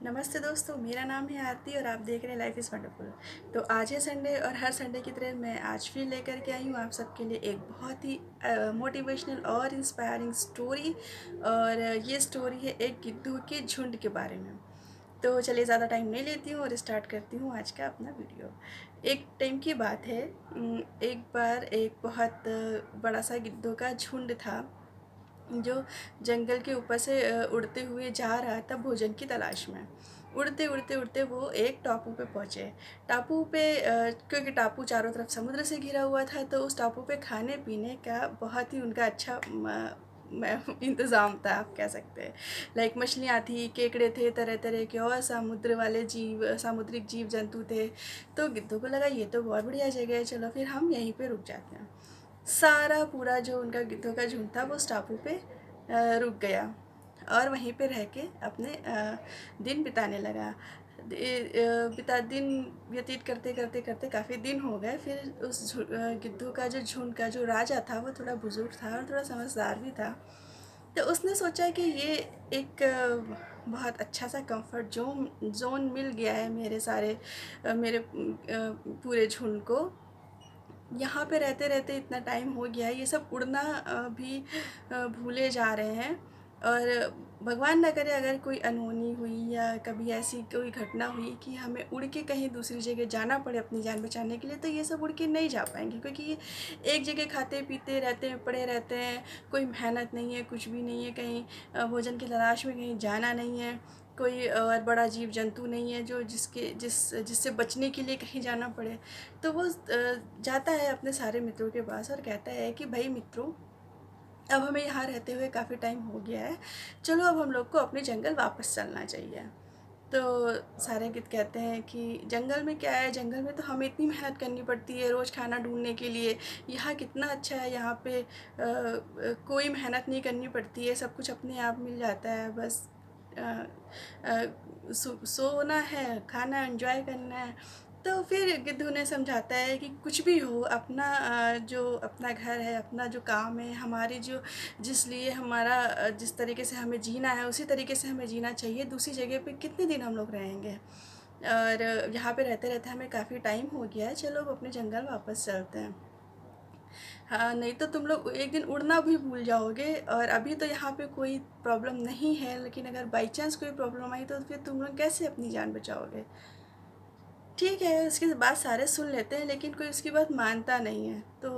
नमस्ते दोस्तों, मेरा नाम है आरती और आप देख रहे हैं लाइफ इज़ वंडरफुल। तो आज है संडे और हर संडे की तरह मैं आज फिर लेकर के आई हूँ आप सबके लिए एक बहुत ही मोटिवेशनल और इंस्पायरिंग स्टोरी। और ये स्टोरी है एक गिद्धों के झुंड के बारे में। तो चलिए ज़्यादा टाइम नहीं लेती हूँ और स्टार्ट करती हूँ आज का अपना वीडियो। एक टाइम की बात है। एक बार एक बहुत बड़ा सा गिद्धों का झुंड था जो जंगल के ऊपर से उड़ते हुए जा रहा था भोजन की तलाश में। उड़ते उड़ते उड़ते वो एक टापू पे पहुँचे। टापू पे क्योंकि टापू चारों तरफ समुद्र से घिरा हुआ था, तो उस टापू पे खाने पीने का बहुत ही उनका अच्छा इंतज़ाम था, आप कह सकते हैं। लाइक मछलियाँ थी, केकड़े थे, तरह तरह के और समुद्र वाले जीव, सामुद्रिक जीव जंतु थे। तो गिद्धों को लगा ये तो बहुत बढ़िया जगह है, चलो फिर हम यहीं पे रुक जाते हैं। सारा पूरा जो उनका गिद्धों का झुंड था वो उस टापू पे रुक गया और वहीं पे रह के अपने दिन बिताने लगा। दिन व्यतीत करते करते करते काफ़ी दिन हो गए। फिर उस गिद्धों का जो झुंड का जो राजा था वो थोड़ा बुजुर्ग था और थोड़ा समझदार भी था। तो उसने सोचा कि ये एक बहुत अच्छा सा कंफर्ट जोन मिल गया है मेरे सारे मेरे पूरे झुंड को। यहाँ पे रहते रहते इतना टाइम हो गया है, ये सब उड़ना भी भूले जा रहे हैं। और भगवान ना करे अगर कोई अनहोनी हुई या कभी ऐसी कोई घटना हुई कि हमें उड़ के कहीं दूसरी जगह जाना पड़े अपनी जान बचाने के लिए, तो ये सब उड़ के नहीं जा पाएंगे, क्योंकि ये एक जगह खाते पीते रहते हैं, पड़े रहते हैं। कोई मेहनत नहीं है, कुछ भी नहीं है, कहीं भोजन की तलाश में कहीं जाना नहीं है। कोई और बड़ा जीव जंतु नहीं है जो जिससे बचने के लिए कहीं जाना पड़े। तो वो जाता है अपने सारे मित्रों के पास और कहता है कि भाई मित्रों, अब हमें यहाँ रहते हुए काफ़ी टाइम हो गया है, चलो अब हम लोग को अपने जंगल वापस चलना चाहिए। तो सारे गिद्ध कहते हैं कि जंगल में क्या है, जंगल में तो हमें इतनी मेहनत करनी पड़ती है रोज़ खाना ढूंढने के लिए। यहाँ कितना अच्छा है, यहाँ पे कोई मेहनत नहीं करनी पड़ती है, सब कुछ अपने आप मिल जाता है। बस अ, सोना है, खाना एंजॉय करना है। तो फिर गिद्ध उन्हें समझाता है कि कुछ भी हो, अपना जो अपना घर है, अपना जो काम है, हमारी जो जिस लिए हमारा जिस तरीके से हमें जीना है उसी तरीके से हमें जीना चाहिए। दूसरी जगह पे कितने दिन हम लोग रहेंगे, और यहाँ पे रहते रहते हमें काफ़ी टाइम हो गया है, चलो अब अपने जंगल वापस चलते हैं। हाँ, नहीं तो तुम लोग एक दिन उड़ना भी भूल जाओगे। और अभी तो यहाँ पे कोई प्रॉब्लम नहीं है, लेकिन अगर बाई चांस कोई प्रॉब्लम आई तो फिर तुम लोग कैसे अपनी जान बचाओगे। ठीक है, उसकी बात सारे सुन लेते हैं, लेकिन कोई उसकी बात मानता नहीं है। तो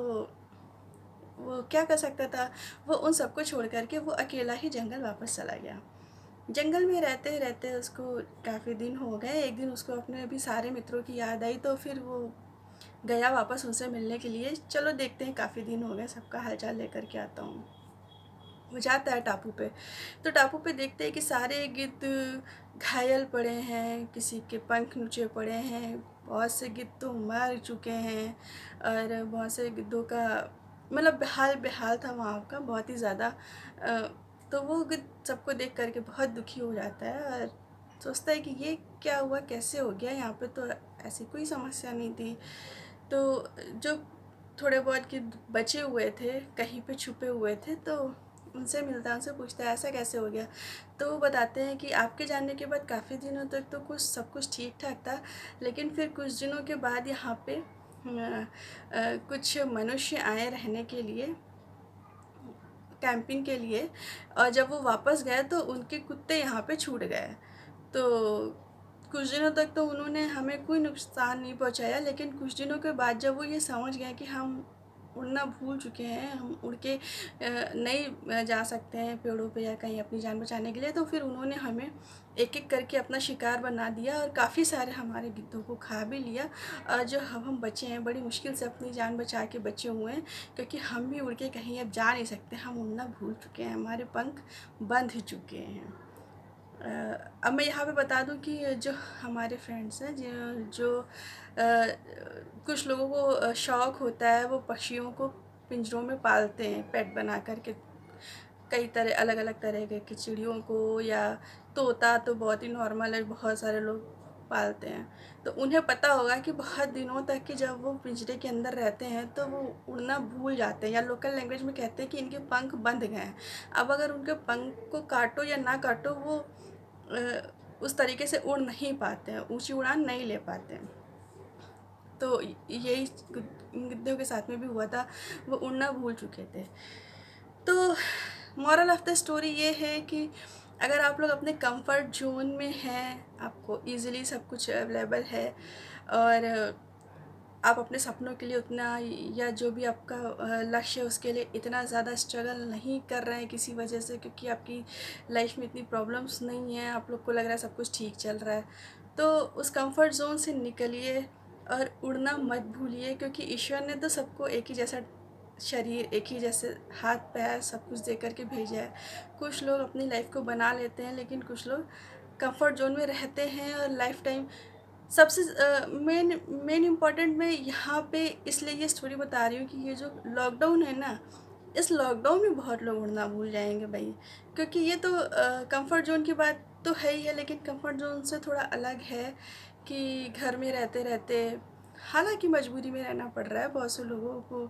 वो क्या कर सकता था, वो उन सबको छोड़ कर के वो अकेला ही जंगल वापस चला गया। जंगल में रहते रहते उसको काफ़ी दिन हो गए। एक दिन उसको अपने अभी सारे मित्रों की याद आई, तो फिर वो गया वापस उनसे मिलने के लिए। चलो देखते हैं, काफ़ी दिन हो गए, सबका हालचाल लेकर के आता हूँ। वो जाता है टापू पे। तो टापू पे देखते हैं कि सारे गिद्ध घायल पड़े हैं, किसी के पंख नुचे पड़े हैं, बहुत से गिद्ध तो मर चुके हैं। और बहुत से गिद्धों का मतलब बेहाल बेहाल था वहाँ का, बहुत ही ज़्यादा। तो वो गिद्ध सबको देख करके बहुत दुखी हो जाता है और सोचता है कि ये क्या हुआ, कैसे हो गया, यहाँ पे तो ऐसी कोई समस्या नहीं थी। तो जो थोड़े बहुत गिद्ध बचे हुए थे, कहीं पे छुपे हुए थे, तो उनसे मिलता है, उनसे पूछता है ऐसा कैसे हो गया। तो वो बताते हैं कि आपके जाने के बाद काफ़ी दिनों तक तो कुछ सब कुछ ठीक ठाक था, लेकिन फिर कुछ दिनों के बाद यहाँ पे कुछ मनुष्य आए रहने के लिए, कैंपिंग के लिए। और जब वो वापस गए तो उनके कुत्ते यहाँ पे छूट गए। तो कुछ दिनों तक तो उन्होंने हमें कोई नुकसान नहीं पहुँचाया, लेकिन कुछ दिनों के बाद जब वो ये समझ गए कि हम उड़ना भूल चुके हैं, हम उड़ के नहीं जा सकते हैं पेड़ों पे या कहीं अपनी जान बचाने के लिए, तो फिर उन्होंने हमें एक एक करके अपना शिकार बना दिया और काफ़ी सारे हमारे गिद्धों को खा भी लिया। और जो हम बचे हैं, बड़ी मुश्किल से अपनी जान बचा के बचे हुए हैं, क्योंकि हम भी उड़ के कहीं अब जा नहीं सकते, हम उड़ना भूल चुके हैं, हमारे पंख बंध ही चुके हैं। अब मैं यहाँ पे बता दूँ कि जो हमारे फ्रेंड्स हैं, जो कुछ लोगों को शौक़ होता है, वो पक्षियों को पिंजरों में पालते हैं पेट बना कर के। कई तरह अलग अलग तरह के चिड़ियों को, या तोता तो बहुत ही नॉर्मल है, बहुत सारे लोग पालते हैं। तो उन्हें पता होगा कि बहुत दिनों तक कि जब वो पिंजरे के अंदर रहते हैं तो वो उड़ना भूल जाते हैं, या लोकल लैंग्वेज में कहते हैं कि इनके पंख बंध गए हैं। अब अगर उनके पंख को काटो या ना काटो, वो उस तरीके से उड़ नहीं पाते हैं, ऊंची उड़ान नहीं ले पाते हैं। तो यही गिद्धों के साथ में भी हुआ था, वो उड़ना भूल चुके थे। तो मॉरल ऑफ द स्टोरी ये है कि अगर आप लोग अपने कंफर्ट जोन में हैं, आपको इजीली सब कुछ अवेलेबल है, और आप अपने सपनों के लिए उतना, या जो भी आपका लक्ष्य है उसके लिए इतना ज़्यादा स्ट्रगल नहीं कर रहे हैं किसी वजह से, क्योंकि आपकी लाइफ में इतनी प्रॉब्लम्स नहीं है, आप लोग को लग रहा है सब कुछ ठीक चल रहा है, तो उस कंफर्ट जोन से निकलिए और उड़ना मत भूलिए। क्योंकि ईश्वर ने तो सबको एक ही जैसा शरीर, एक ही जैसे हाथ पैर सब कुछ दे करके भेजा है। कुछ लोग अपनी लाइफ को बना लेते हैं, लेकिन कुछ लोग कंफर्ट जोन में रहते हैं और लाइफ टाइम। सबसे मेन मेन इम्पॉर्टेंट मैं यहाँ पे इसलिए ये स्टोरी बता रही हूँ कि ये जो लॉकडाउन है ना, इस लॉकडाउन में बहुत लोग उड़ना भूल जाएंगे भाई। क्योंकि ये तो कंफर्ट जोन की बात तो है ही है, लेकिन कंफर्ट जोन से थोड़ा अलग है कि घर में रहते रहते, हालांकि मजबूरी में रहना पड़ रहा है, बहुत से लोगों को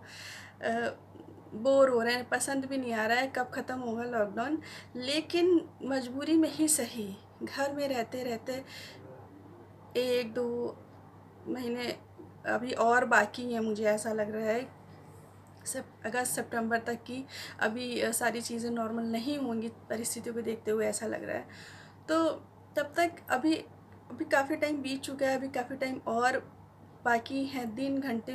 बोर हो रहे हैं, पसंद भी नहीं आ रहा है कब ख़त्म होगा लॉकडाउन, लेकिन मजबूरी में ही सही घर में रहते रहते 1-2 महीने अभी और बाकी हैं, मुझे ऐसा लग रहा है सब अगस्त सितंबर तक की अभी सारी चीज़ें नॉर्मल नहीं होंगी, परिस्थितियों को देखते हुए ऐसा लग रहा है। तो तब तक अभी अभी काफ़ी टाइम बीत चुका है, अभी काफ़ी टाइम और बाकी हैं, दिन घंटे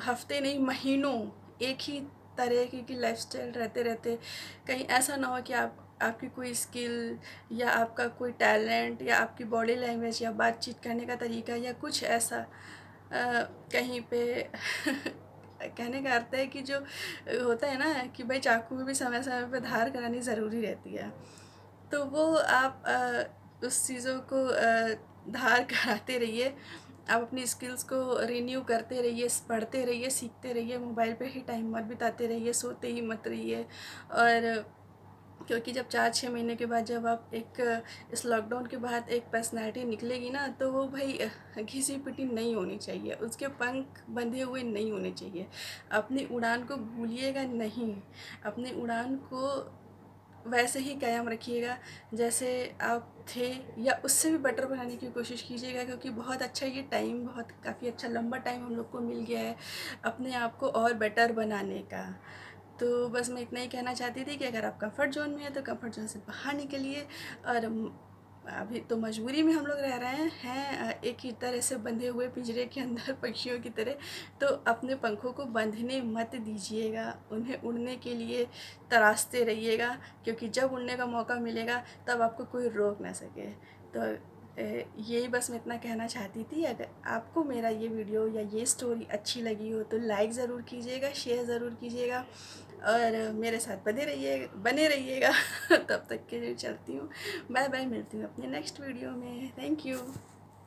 हफ्ते नहीं महीनों एक ही तरह की लाइफस्टाइल रहते रहते कहीं ऐसा ना हो कि आपकी कोई स्किल या आपका कोई टैलेंट या आपकी बॉडी लैंग्वेज या बातचीत करने का तरीका या कुछ ऐसा कहीं पे कहने का अर्थ है कि जो होता है ना कि भाई चाकू में भी समय समय पे धार करानी ज़रूरी रहती है, तो वो आप उस चीज़ों को धार कराते रहिए। आप अपनी स्किल्स को रिन्यू करते रहिए, पढ़ते रहिए, सीखते रहिए, मोबाइल पे ही टाइम मत बिताते रहिए, सोते ही मत रहिए। और क्योंकि जब 4-6 महीने के बाद जब आप एक इस लॉकडाउन के बाद एक पर्सनैलिटी निकलेगी ना, तो वो भाई घिसी पिटी नहीं होनी चाहिए, उसके पंख बंधे हुए नहीं होने चाहिए। अपनी उड़ान को भूलिएगा नहीं, अपनी उड़ान को वैसे ही कायम रखिएगा जैसे आप थे, या उससे भी बेटर बनाने की कोशिश कीजिएगा। क्योंकि बहुत अच्छा ये टाइम, बहुत काफ़ी अच्छा लंबा टाइम हम लोग को मिल गया है अपने आप को और बेटर बनाने का। तो बस मैं इतना ही कहना चाहती थी कि अगर आप कंफर्ट जोन में हैं तो कंफर्ट जोन से बाहर निकलिए। और अभी तो मजबूरी में हम लोग रह रहे हैं एक ही तरह से बंधे हुए पिंजरे के अंदर पक्षियों की तरह, तो अपने पंखों को बंधने मत दीजिएगा, उन्हें उड़ने के लिए तराशते रहिएगा। क्योंकि जब उड़ने का मौका मिलेगा तब आपको कोई रोक ना सके। तो यही बस मैं इतना कहना चाहती थी। अगर आपको मेरा ये वीडियो या ये स्टोरी अच्छी लगी हो तो लाइक ज़रूर कीजिएगा, शेयर ज़रूर कीजिएगा, और मेरे साथ बने रहिएगा तब तक के लिए चलती हूँ। बाय बाय, मिलती हूँ अपने नेक्स्ट वीडियो में। Thank you.